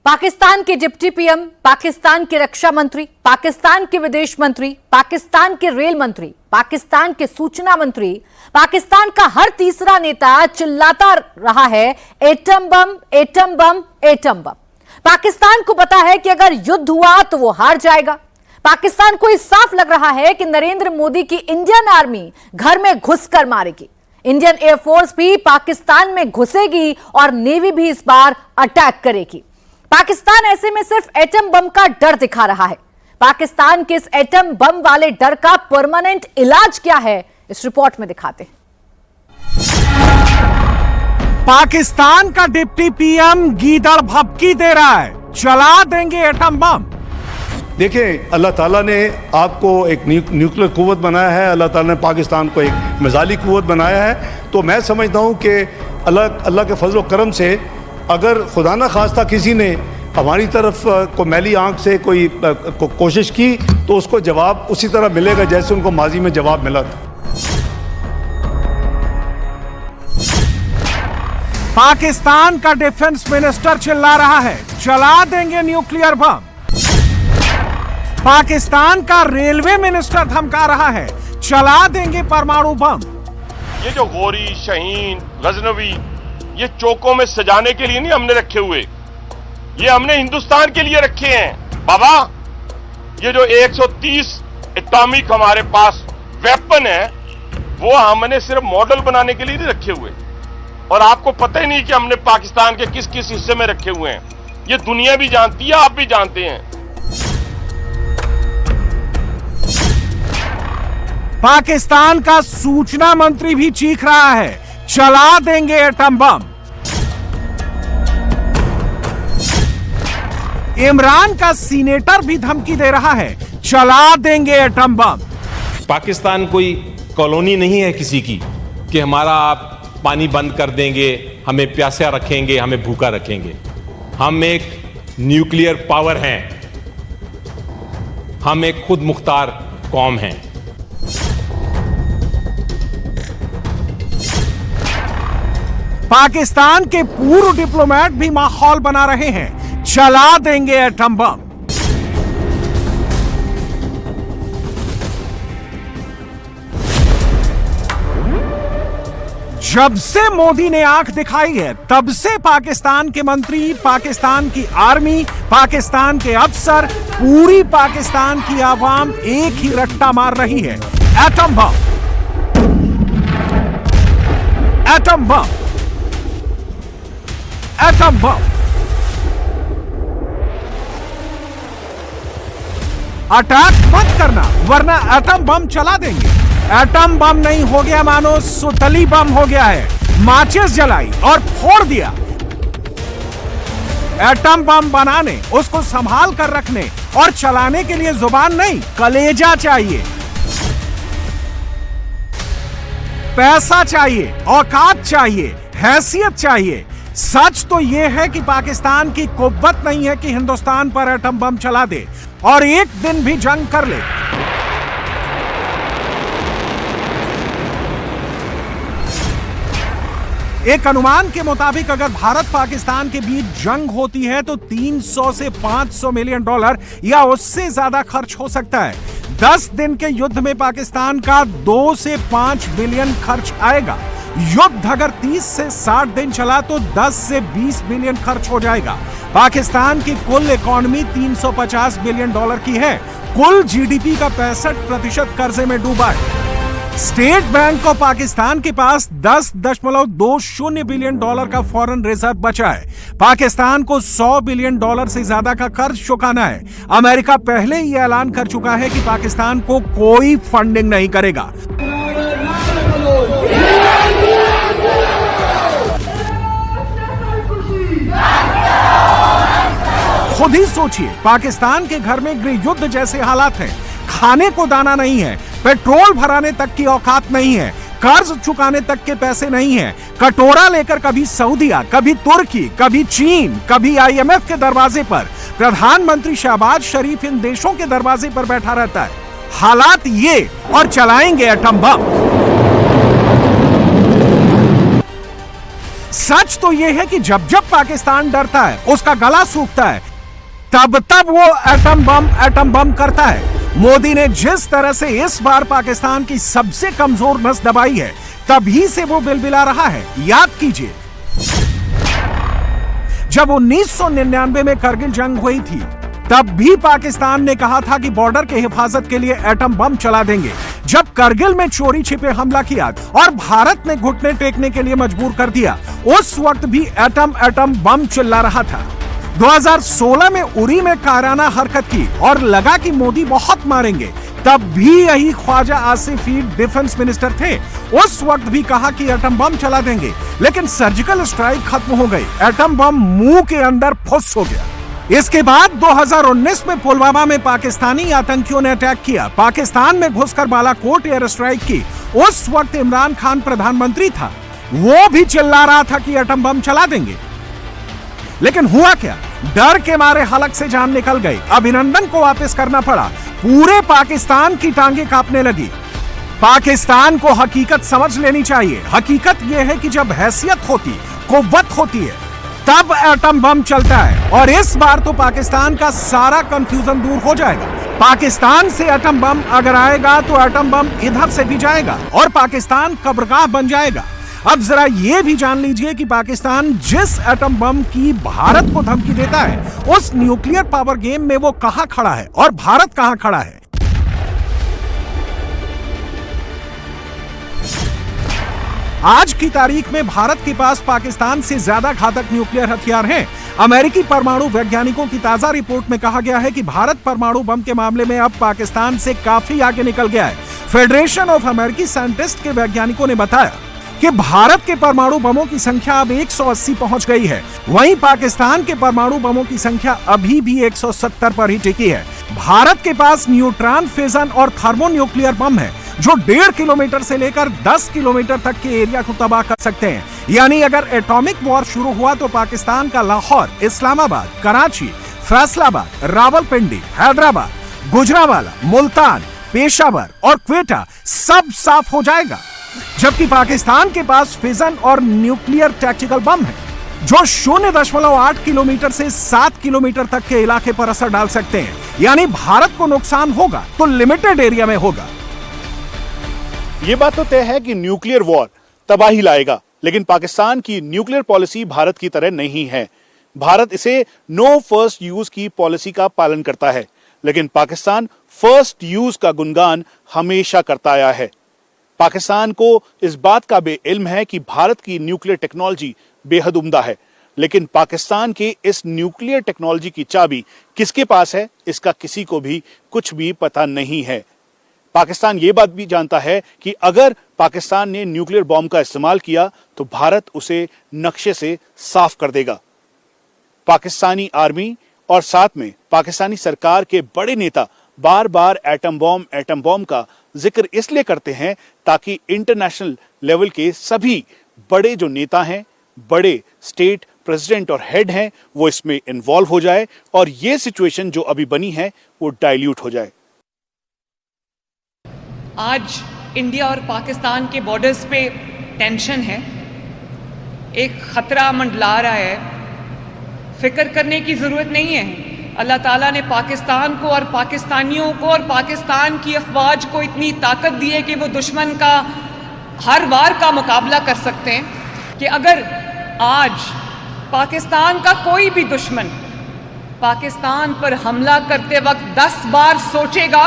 पाकिस्तान के deputy PM, Pakistan के रक्षा मंत्री, पाकिस्तान के विदेश मंत्री, पाकिस्तान के रेल मंत्री, पाकिस्तान के सूचना मंत्री, पाकिस्तान का हर तीसरा नेता चिल्लाता रहा है atom bomb, atom bomb, atom bomb. Pakistan को पता है कि अगर युद्ध हुआ तो वो हार जाएगा। पाकिस्तान को इस साफ लग रहा है कि नरेंद्र मोदी की इंडियन आर्मी घर में घुसकर मारेगी। इंडियन एयरफोर्स भी पाकिस्तान में घुसेगी और नेवी भी इस बार अटैक करेगी। पाकिस्तान ऐसे में सिर्फ एटम बम का डर दिखा रहा है। पाकिस्तान के इस एटम बम वाले डर का परमानेंट इलाज क्या है, इस रिपोर्ट में दिखाते हैं। पाकिस्तान का डिप्टी पीएम गीदड़ भभकी दे रहा है, चला देंगे एटम बम। देखिए, अल्लाह ताला ने आपको एक न्यूक्लियर कुव्वत बनाया है, अल्लाह ताला ने पाकिस्तान को एक मिसाइली कुव्वत बनाया है। तो मैं समझता हूं कि अल्लाह के फजल करम से अगर खुदा न खास्ता किसी ने हमारी तरफ को मैली आंख से कोई कोशिश की तो उसको जवाब उसी तरह मिलेगा जैसे उनको माजी में जवाब मिला था। पाकिस्तान का डिफेंस मिनिस्टर चिल्ला रहा है, चला देंगे न्यूक्लियर बम। पाकिस्तान का रेलवे मिनिस्टर धमका रहा है, चला देंगे परमाणु बम। ये जो गोरी, शहीन, गजनवी, ये चौकों में सजाने के लिए नहीं हमने रखे हुए, ये हमने हिंदुस्तान के लिए रखे हैं। बाबा, ये जो 130 एटॉमिक हमारे पास वेपन है, वो हमने सिर्फ मॉडल बनाने के लिए नहीं रखे हुए। और आपको पता ही नहीं कि हमने पाकिस्तान के किस किस हिस्से में रखे हुए हैं। ये दुनिया भी जानती है, आप भी जानते हैं। पाकिस्तान का सूचना मंत्री भी चीख रहा है, चला देंगे एटम बम। इमरान का सीनेटर भी धमकी दे रहा है, चला देंगे एटम बम। पाकिस्तान कोई कॉलोनी नहीं है किसी की कि हमारा आप पानी बंद कर देंगे, हमें प्यासा रखेंगे, हमें भूखा रखेंगे। हम एक न्यूक्लियर पावर हैं, हम एक खुद मुख्तार कौम हैं। पाकिस्तान के पूर्व डिप्लोमेट भी माहौल बना रहे हैं, चला देंगे एटम बम। जब से मोदी ने आंख दिखाई है तब से पाकिस्तान के मंत्री, पाकिस्तान की आर्मी, पाकिस्तान के अफसर, पूरी पाकिस्तान की आवाम एक ही रट्टा मार रही है, atom bomb, atom bomb, atom bomb. Attack मत करना वरना एटम बम चला देंगे। एटम बम नहीं हो गया मानो सुतली बम हो गया है। माचिस जलाई और फोड़ दिया। एटम बम बनाने, उसको संभाल कर रखने और चलाने के लिए जुबान नहीं, कलेजा चाहिए, पैसा चाहिए, औकात चाहिए, हैसियत चाहिए। सच तो यह है कि पाकिस्तान की कुव्वत नहीं है कि हिंदुस्तान पर एटम बम चला दे और एक दिन भी जंग कर ले। एक अनुमान के मुताबिक अगर भारत पाकिस्तान के बीच जंग होती है तो 300 से 500 मिलियन डॉलर या उससे ज्यादा खर्च हो सकता है। 10 दिन के युद्ध में पाकिस्तान का 2 से 5 बिलियन खर्च आएगा। युद्ध अगर 30 से 60 दिन चला तो 10 से 20 बिलियन खर्च हो जाएगा। पाकिस्तान की कुल इकॉनमी 350 बिलियन डॉलर की है। कुल जीडीपी का 65% कर्जे में डूबा है। स्टेट बैंक ऑफ पाकिस्तान के पास 10.20 बिलियन डॉलर का फॉरेन रिजर्व बचा है। पाकिस्तान को 100 बिलियन डॉलर से ज्यादा का कर्ज चुकाना है। अमेरिका पहले ही ऐलान कर चुका है कि पाकिस्तान को कोई फंडिंग नहीं करेगा। खुद ही सोचिए, पाकिस्तान के घर में गृह युद्ध जैसे हालात हैं। खाने को दाना नहीं है, पेट्रोल भराने तक की औकात नहीं है, कर्ज चुकाने तक के पैसे नहीं है। कटोरा लेकर कभी सऊदीया, कभी तुर्की, कभी चीन, कभी आईएमएफ के दरवाजे पर प्रधानमंत्री शहबाज शरीफ इन देशों के दरवाजे पर बैठा रहता है। हालात ये, और चलाएंगे एटम बम। सच तो यह है कि जब जब पाकिस्तान डरता है, उसका गला सूखता है, तब तब वो एटम बम करता है। मोदी ने जिस तरह से इस बार पाकिस्तान की सबसे कमजोर नस दबाई है, तभी से वो बिलबिला रहा है। याद कीजिए, जब 1999 में करगिल जंग हुई थी, तब भी पाकिस्तान ने कहा था कि बॉर्डर के हिफाजत के लिए एटम बम चला देंगे। जब करगिल में चोरी छिपे हमला किया और भारत ने घुटने टेकने के लिए मजबूर कर दिया, उस वक्त भी एटम बम चिल्ला रहा था। 2016 में उरी में कायराना हरकत की और लगा कि मोदी बहुत मारेंगे, तब भी यही ख्वाजा आसिफ डिफेंस मिनिस्टर थे। उस वक्त भी कहा कि एटम बम चला देंगे, लेकिन सर्जिकल स्ट्राइक खत्म हो गई, एटम बम मुंह के अंदर फुस हो गया। इसके बाद 2019 में पुलवामा में पाकिस्तानी आतंकियों ने अटैक किया, पाकिस्तान में घुसकर बालाकोट एयर स्ट्राइक की। उस वक्त इमरान खान प्रधानमंत्री था, वो भी चिल्ला रहा था कि एटम बम चला देंगे। लेकिन हुआ क्या? डर के मारे हलक से जान निकल गई। अभिनंदन को वापस करना पड़ा। पूरे पाकिस्तान की टांगें कांपने लगी। पाकिस्तान को हकीकत समझ लेनी चाहिए। हकीकत यह है कि जब हैसियत होती, कुव्वत होती है, तब एटम बम चलता है। और इस बार तो पाकिस्तान का सारा कंफ्यूजन दूर हो जाएगा। पाकिस्तान से एटम बम अगर आएगा तो एटम बम इधर से भी जाएगा और पाकिस्तान कब्रगाह बन जाएगा। अब जरा ये भी जान लीजिए कि पाकिस्तान जिस एटम बम की भारत को धमकी देता है, उस न्यूक्लियर पावर गेम में वो कहां खड़ा है और भारत कहां खड़ा है। आज की तारीख में भारत के पास पाकिस्तान से ज्यादा घातक न्यूक्लियर हथियार हैं। अमेरिकी परमाणु वैज्ञानिकों की ताजा रिपोर्ट में कहा गया है कि भारत परमाणु बम के मामले में अब पाकिस्तान से काफी आगे निकल गया है। फेडरेशन ऑफ अमेरिकी साइंटिस्ट के वैज्ञानिकों ने बताया कि भारत के परमाणु बमों की संख्या अब 180 पहुंच गई है। वहीं पाकिस्तान के परमाणु बमों की संख्या अभी भी 170 पर ही टिकी है। भारत के पास न्यूट्रॉन, फिजन और थर्मोन्यूक्लियर बम है, जो 1.5 किलोमीटर से लेकर 10 किलोमीटर तक के एरिया को तबाह कर सकते हैं। यानी अगर एटॉमिक वॉर शुरू हुआ तो पाकिस्तान का लाहौर, इस्लामाबाद, कराची, फैसलाबाद, रावलपिंडी, हैदराबाद, गुजरांवाला, मुल्तान, पेशावर और क्वेटा सब साफ हो जाएगा। जबकि पाकिस्तान के पास फिजन और न्यूक्लियर टैक्टिकल बम है, जो 0.8 किलोमीटर से 7 किलोमीटर तक के इलाके पर असर डाल सकते हैं। यानी भारत को नुकसान होगा तो लिमिटेड एरिया में होगा। ये बात तो तय है कि न्यूक्लियर वॉर तबाही लाएगा, लेकिन पाकिस्तान की न्यूक्लियर पॉलिसी भारत की तरह नहीं है। भारत इसे नो फर्स्ट यूज की पॉलिसी का पालन करता है, लेकिन पाकिस्तान फर्स्ट यूज का गुणगान हमेशा करता आया है। पाकिस्तान को इस बात का बेइल्म है कि भारत की न्यूक्लियर टेक्नोलॉजी बेहद उम्दा है, लेकिन पाकिस्तान के इस न्यूक्लियर टेक्नोलॉजी की चाबी किसके पास है, इसका किसी को भी कुछ भी पता नहीं है। पाकिस्तान ये बात भी जानता है कि अगर पाकिस्तान ने न्यूक्लियर बॉम्ब का इस्तेमाल किया तो भारत उसे नक्शे से साफ कर देगा। पाकिस्तानी आर्मी और साथ में पाकिस्तानी सरकार के बड़े नेता बार बार एटम बॉम्ब का जिक्र इसलिए करते हैं ताकि इंटरनेशनल लेवल के सभी बड़े जो नेता हैं, बड़े स्टेट प्रेसिडेंट और हेड हैं, वो इसमें इन्वॉल्व हो जाए और ये सिचुएशन जो अभी बनी है वो डाइल्यूट हो जाए। आज इंडिया और पाकिस्तान के बॉर्डर्स पे टेंशन है, एक खतरा मंडला रहा है। फिक्र करने की ज़रूरत नहीं है। अल्लाह ताला ने पाकिस्तान को और पाकिस्तानियों को और पाकिस्तान की अफवाज को इतनी ताकत दी है कि वो दुश्मन का हर वार का मुकाबला कर सकते हैं। कि अगर आज पाकिस्तान का कोई भी दुश्मन पाकिस्तान पर हमला करते वक्त 10 बार सोचेगा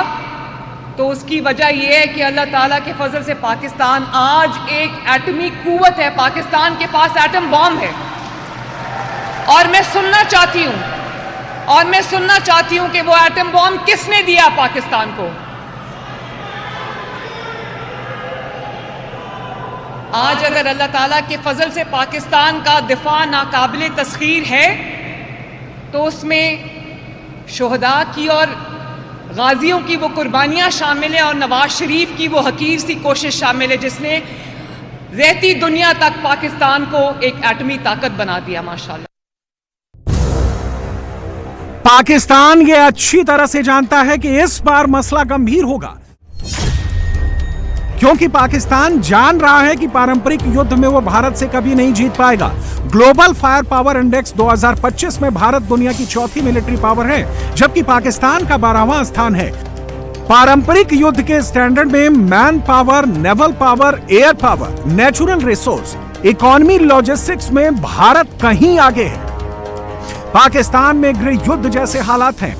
तो उसकी वजह यह है कि अल्लाह ताला के फजल से पाकिस्तान आज एक एटमी कुव्वत है। पाकिस्तान के पास एटम बॉम्ब है। और मैं सुनना चाहती हूं कि वो एटम बॉम्ब किसने दिया पाकिस्तान को। आज अगर अल्लाह ताला के फजल से पाकिस्तान का दिफा नाकाबिले तस्खीर है तो उसमें शोहदा की और गाजियों की वो कुर्बानियां शामिल है और नवाज शरीफ की वो हकीर सी कोशिश शामिल है जिसने रहती दुनिया तक पाकिस्तान को एक एटमी ताकत बना दिया। माशाल्लाह। पाकिस्तान ये अच्छी तरह से जानता है कि इस बार मसला गंभीर होगा। क्योंकि पाकिस्तान जान रहा है कि पारंपरिक युद्ध में वो भारत से कभी नहीं जीत पाएगा। ग्लोबल फायर पावर इंडेक्स 2025 में भारत दुनिया की चौथी मिलिट्री पावर है, जबकि पाकिस्तान का 12वां स्थान है। पारंपरिक युद्ध के स्टैंडर्ड में man power, naval power, air power, natural resource, economy, logistics में भारत कहीं आगे है। पाकिस्तान में गृह युद्ध जैसे हालात हैं।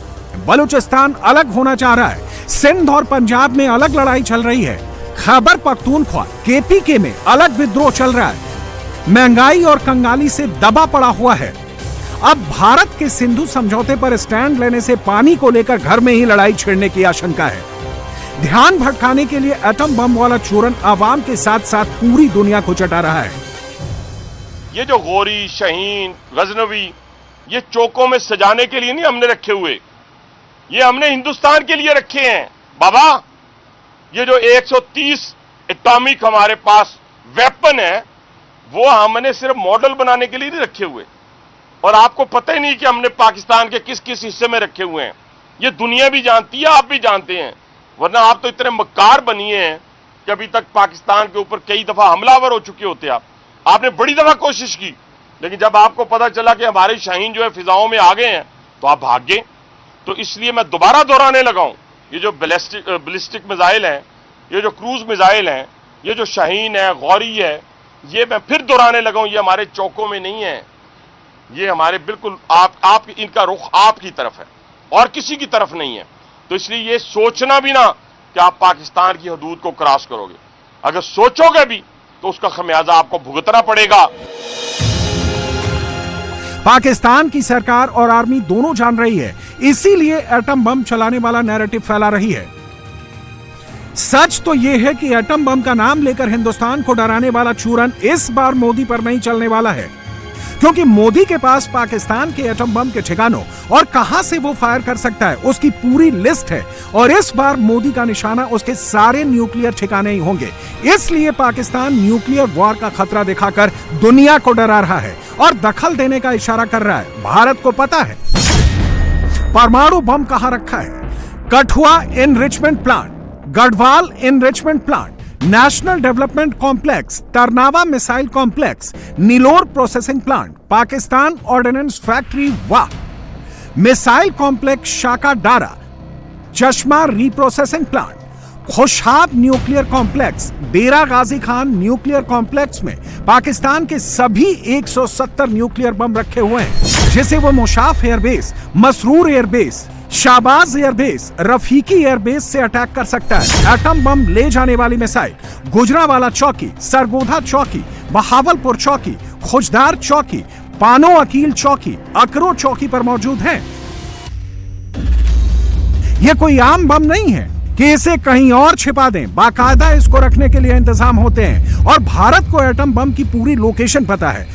बलूचिस्तान अलग होना चाह रहा है, सिंध और पंजाब में अलग लड़ाई चल रही है, खैबर पख्तूनख्वा केपीके में अलग विद्रोह चल रहा है, महंगाई और कंगाली से दबा पड़ा हुआ है। अब भारत के सिंधु समझौते पर स्टैंड लेने से पानी को लेकर घर में ही लड़ाई छिड़ने की आशंका है। ध्यान भटकाने के लिए एटम बम वाला चूरन आवाम के साथ साथ पूरी दुनिया को चटा रहा है। ये जो गौरी, शाहीन, गजनवी, ये चौकों में सजाने के लिए नहीं हमने रखे हुए, ये हमने हिंदुस्तान के लिए रखे हैं। बाबा, ये जो 130 एटॉमिक हमारे पास वेपन है, वो हमने सिर्फ मॉडल बनाने के लिए नहीं रखे हुए, और आपको पता ही नहीं कि हमने पाकिस्तान के किस किस हिस्से में रखे हुए हैं। ये दुनिया भी जानती है, आप भी जानते हैं, वरना आप तो इतने मक्कार बनिए हैं कि अभी तक पाकिस्तान के ऊपर कई दफा हमलावर हो चुके होते। आपने बड़ी दफा कोशिश की, लेकिन जब आपको पता चला कि हमारे शाहीन जो है फिजाओं में आ गए हैं, तो आप भाग गए। तो इसलिए मैं दोबारा दोहराने लगा हूं, ये जो बैलिस्टिक मिसाइल हैं, ये जो क्रूज मिसाइल हैं, ये जो शाहीन है, गौरी है, ये मैं फिर दोहराने लगा हूं, ये हमारे चौकों में नहीं है, ये हमारे बिल्कुल आप इनका रुख आपकी तरफ है और किसी की तरफ नहीं है। तो इसलिए ये सोचना भी ना कि आप पाकिस्तान की हदूद को क्रॉस करोगे, अगर सोचोगे भी तो उसका खमियाजा आपको भुगतना पड़ेगा। पाकिस्तान की सरकार और आर्मी दोनों जान रही है, इसीलिए एटम बम चलाने वाला नैरेटिव फैला रही है। सच तो यह है कि एटम बम का नाम लेकर हिंदुस्तान को डराने वाला चूरन इस बार मोदी पर नहीं चलने वाला है, क्योंकि मोदी के पास पाकिस्तान के एटम बम के ठिकानों और कहां से वो फायर कर सकता है उसकी पूरी लिस्ट है, और इस बार मोदी का निशाना उसके सारे न्यूक्लियर ठिकाने ही होंगे। इसलिए पाकिस्तान न्यूक्लियर वॉर का खतरा दिखाकर दुनिया को डरा रहा है और दखल देने का इशारा कर रहा है। भारत को पता है परमाणु बम कहां रखा है। Kathua enrichment plant, Gadwal enrichment plant, national development complex, Tarnawa missile complex, Nilore processing plant, Pakistan ordnance factory Wah, missile complex Shaka Dara, Chashma reprocessing plant, Khushab nuclear complex, Dera Ghazi Khan nuclear complex में पाकिस्तान के सभी 170 न्यूक्लियर बम रखे हुए हैं, जिसे वो Mushaf airbase, Masroor airbase, Shahbaz airbase, Rafiqui airbase से अटैक कर सकता है। एटम बम ले जाने वाली मिसाइल गुजरावाला चौकी, सरगोधा चौकी, बहावलपुर चौकी, खुजदार चौकी, पानो अकील चौकी, अकरो चौकी पर मौजूद है। यह कोई आम बम नहीं है कि इसे कहीं और छिपा दें, बाकायदा इसको रखने के लिए इंतजाम होते हैं, और भारत को एटम बम की पूरी लोकेशन पता है।